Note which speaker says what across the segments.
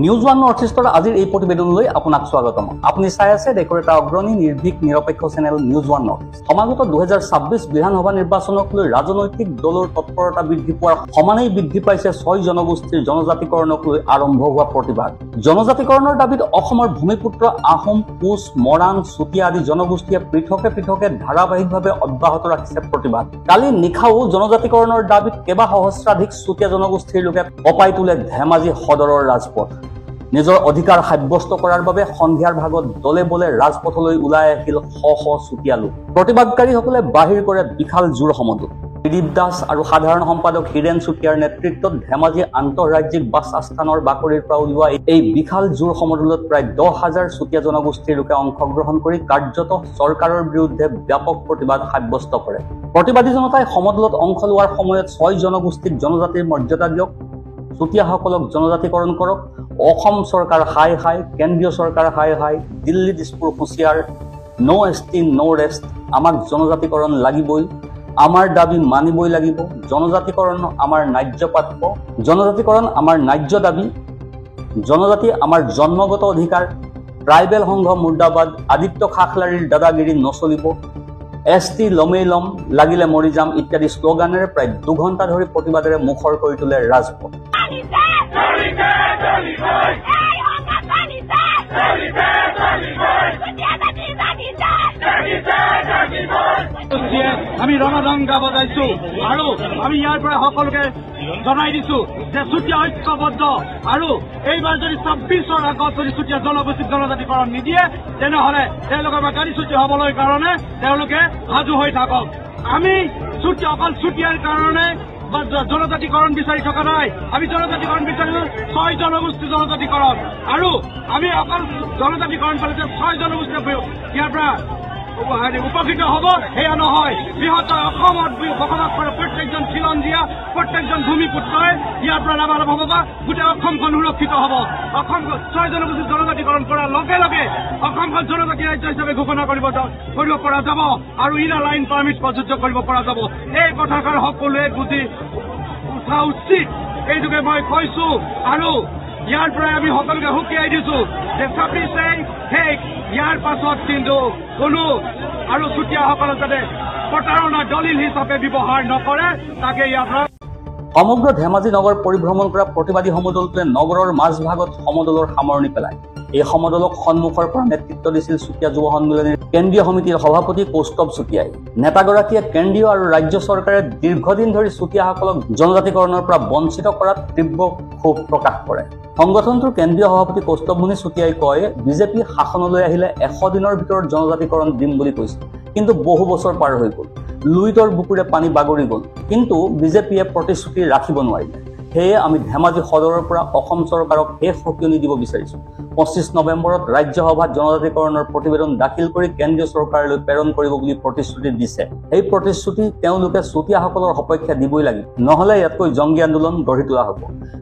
Speaker 1: News one north ইষ্টৰ আজিৰ এই প্ৰতিবেদনলৈ আপোনাক স্বাগতম। আপুনি চাই আছে দেশৰ এটা অগ্ৰণী নিৰ্ভীক নিৰপেক্ষ channel news one north east. সমাগত 2026 বিধানসভা নিৰ্বাচনক লৈ ৰাজনৈতিক দলৰ তৎপৰতা বৃদ্ধি পোৱাৰ সমানেই বৃদ্ধি পাইছে 6 জনগোষ্ঠীৰ জনজাতিকৰণক লৈ আৰম্ভ হোৱা প্ৰতিবাদ। জনজাতিকৰণৰ দাবীত অসমৰ ভূমিপুত্ৰ আহোম, কোচ, মৰাণ, চুতীয়া আদি জনগোষ্ঠীয়ে পৃথকে পৃথকে ধাৰাবাহিকভাৱে অব্যাহত ৰাখিছে প্ৰতিবাদ। কালি নিশাও জনজাতিকৰণৰ দাবীত কেইবা সহস্ৰাধিক চুতীয়া জনগোষ্ঠীৰ লোকে কঁপাই তোলে ধেমাজি সদৰৰ ৰাজপথ। নিজৰ অধিকাৰ সাব্যস্ত কৰাৰ বাবে সন্ধিয়াৰ ভাগত দলে বলে ৰাজপথলৈ ওলাই আহিল শ শ চুতীয়া লোক। প্ৰতিবাদকাৰীসকলে বাহিৰ কৰে বিশাল জোৰ সমদল। দিলীপ দাস আৰু সাধাৰণ সম্পাদক হীৰেন চুতীয়াৰ নেতৃত্বত ধেমাজি আন্তঃৰাজ্যিক বাছ আস্থানৰ বাকৰিৰ পৰা উলিওৱা এই বিশাল জোৰ সমদলত প্ৰায় 10,000 চুতীয়া জনগোষ্ঠীৰ লোকে অংশগ্ৰহণ কৰি কাৰ্যত চৰকাৰৰ বিৰুদ্ধে ব্যাপক প্ৰতিবাদ সাব্যস্ত কৰে। প্ৰতিবাদী জনতাই সমদলত অংশ লোৱাৰ সময়ত 6 জনগোষ্ঠীক জনজাতিৰ মৰ্যাদা দিয়ক, চুতীয়াসকলক জনজাতিকৰণ কৰক, অসম চৰকাৰ হাই হাই, কেন্দ্ৰীয় চৰকাৰ হাই হাই, দিল্লী দিছপুৰ হুঁচিয়াৰ, ন' এছটি ন' ৰেষ্ট, আমাক জনজাতিকৰণ লাগিবই, আমাৰ দাবী মানিবই লাগিব, জনজাতিকৰণ আমাৰ ন্যায্য প্ৰাপ্য, জনজাতিকৰণ আমাৰ ন্যায্য দাবী, জনজাতি আমাৰ জন্মগত অধিকাৰ, ট্ৰাইবেল সংঘ মুৰ্দাবাদ, আদিত্য খাখলাৰীৰ দাদাগিৰি নচলিব, এছটি লমেই লম, লাগিলে মৰি যাম ইত্যাদি শ্লোগানেৰে প্ৰায় 2 ঘণ্টা ধৰি প্ৰতিবাদেৰে মুখৰ কৰি তোলে ৰাজপথ।
Speaker 2: আমি ৰণদংগা বজাইছো আৰু আমি ইয়াৰ পৰা সকলোকে জনাই দিছো যে চুতীয়া ঐক্যবদ্ধ আৰু এইবাৰ যদি 26ৰ আগত যদি চুতীয়া জনগোষ্ঠীক জনজাতিকৰণ নিদিয়ে তেনেহলে তেওঁলোকৰ কাৰ্যসূচী হবলৈ কাৰণে তেওঁলোকে সাজু হৈ থাকক। আমি অকল চুতীয়াৰ কাৰণে জনজাতিকৰণ বিচাৰি থকা নাই, আমি জনজাতিকৰণ বিচাৰিছো 6 জনগোষ্ঠী জনজাতিকৰণ আৰু আমি অকল জনজাতিকৰণ পালে যে 6 জনগোষ্ঠী ইয়াৰ পৰা উপকৃত হব সেয়া নহয়। বৃহত্তৰ অসমত বসবাস কৰা প্ৰত্যেকজন খিলঞ্জীয়া, প্ৰত্যেকজন ভূমিপুত্ৰই ইয়াৰ পৰা লাভালাভ হব বা গোটেই অসমখন সুৰক্ষিত হব। অসম 6 জনগোষ্ঠী জনজাতিকৰণ কৰাৰ লগে লগে অসমখন জনজাতি ৰাজ্য হিচাপে ঘোষণা কৰিব পৰা যাব আৰু ইনাৰ লাইন পাৰ্মিট প্ৰযোজ্য কৰিব পৰা যাব। এই কথাষাৰ সকলোৱে বুজি উঠা উচিত, এইটোকে মই কৈছো আৰু ইয়াৰ পৰাই আমি সকলোকে সকীয়াই দিছো যে 26 শেষ, ইয়াৰ পাছত কিন্তু কোনো আৰু চুতীয়াসকলক যাতে প্ৰতাৰণা দলিল হিচাপে ব্যৱহাৰ নকৰে তাকে ইয়াৰ পৰা।
Speaker 1: সমগ্ৰ ধেমাজি নগৰ পৰিভ্ৰমণ কৰা প্ৰতিবাদী সমদলটোৱে নগৰৰ মাজভাগত সমদলৰ সামৰণি পেলায়। এই সমদলক সন্মুখৰ পৰা নেতৃত্ব দিছিল চুতীয়া যুৱ সন্মিলনীৰ কেন্দ্ৰীয় সমিতিৰ সভাপতি কৌস্তভ চুতীয়াই। নেতাগৰাকীয়ে কেন্দ্ৰীয় আৰু ৰাজ্য চৰকাৰে দীৰ্ঘদিন ধৰি চুতীয়াসকলক জনজাতিকৰণৰ পৰা বঞ্চিত কৰাত তীব্ৰ ক্ষোভ প্ৰকাশ কৰে। সংগঠনটোৰ কেন্দ্ৰীয় সভাপতি কৌস্তভমণি চুতীয়াই কয়, বিজেপি শাসনলৈ আহিলে 100 দিনৰ ভিতৰত জনজাতিকৰণ দিম বুলি কৈছিল, কিন্তু বহু বছৰ পাৰ হৈ গ'ল, লুইতৰ বুকুৰে পানী বাগৰি গ'ল, কিন্তু বিজেপিয়ে প্ৰতিশ্ৰুতি ৰাখিব নোৱাৰিলে। সেয়ে আমি ধেমাজি সদৰৰ পৰা অসম চৰকাৰক শেষ সকিয়নি দিব বিচাৰিছো। 25 নৱেম্বৰত ৰাজ্যসভাত জনজাতিকৰণৰ প্ৰতিবেদন দাখিল কৰি কেন্দ্ৰীয় চৰকাৰলৈ প্ৰেৰণ কৰিব বুলি প্ৰতিশ্ৰুতি দিছে। এই প্ৰতিশ্ৰুতি তেওঁলোকে চুতীয়াসকলৰ সপক্ষে দিবই লাগিব, নহলে ইয়াতকৈ জংগী আন্দোলন গঢ়ি তোলা হ'ব।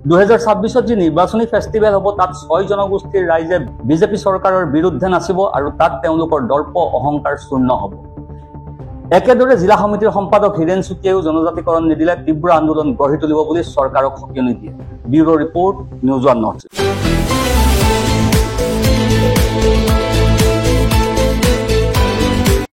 Speaker 1: 2026ত যি নিৰ্বাচনী ফেষ্টিভেল হ'ব তাত 6 জনগোষ্ঠীৰ ৰাইজে বিজেপি চৰকাৰৰ বিৰুদ্ধে নাচিব আৰু তাত তেওঁলোকৰ দৰ্প অহংকাৰ চূৰ্ণ হ'ব। একেদৰে জিলা সমিতিৰ সম্পাদক হীৰেন চুতীয়াইও জনজাতিকৰণ নিদিলে তীব্ৰ আন্দোলন গঢ়ি তুলিব বুলি চৰকাৰক সকিয়নি দিয়ে। Bureau' report, news one north east.